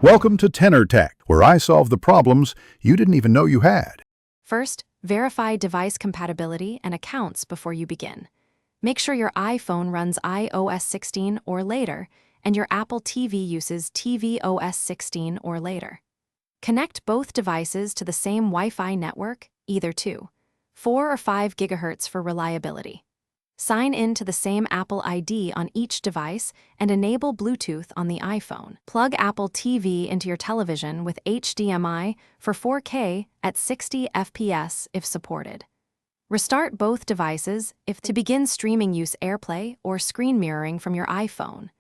Welcome to Tenor Tech, where I solve the problems you didn't even know you had. First, verify device compatibility and accounts before you begin. Make sure your iPhone runs iOS 16 or later, and your Apple TV uses tvOS 16 or later. Connect both devices to the same Wi-Fi network, either 2, 4 or 5 GHz for reliability. Sign in to the same Apple ID on each device and enable Bluetooth on the iPhone. Plug Apple TV into your television with HDMI for 4K at 60 FPS if supported. Restart both devices if to begin streaming, use AirPlay or screen mirroring from your iPhone.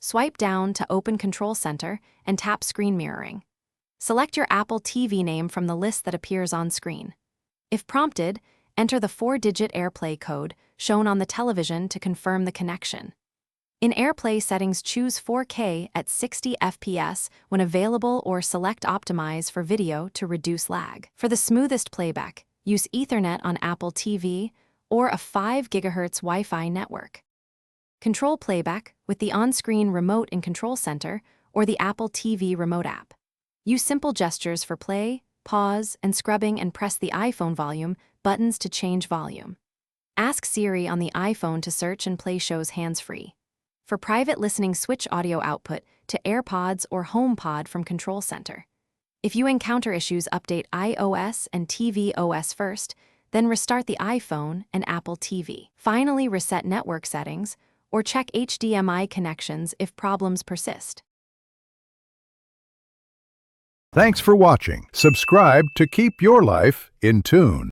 Swipe down to open Control Center and tap Screen Mirroring. Select your Apple TV name from the list that appears on screen. If prompted, enter the 4-digit AirPlay code shown on the television to confirm the connection. In AirPlay settings, choose 4K at 60 FPS when available or select Optimize for video to reduce lag. For the smoothest playback, use Ethernet on Apple TV or a 5 GHz Wi-Fi network. Control playback with the on-screen remote in Control Center or the Apple TV remote app. Use simple gestures for play, pause, and scrubbing, and press the iPhone volume buttons to change volume. Ask Siri on the iPhone to search and play shows hands-free. For private listening, switch audio output to AirPods or HomePod from Control Center. If you encounter issues, update iOS and tvOS first, then restart the iPhone and Apple TV. Finally, reset network settings or check HDMI connections if problems persist. Thanks for watching. Subscribe to keep your life in tune.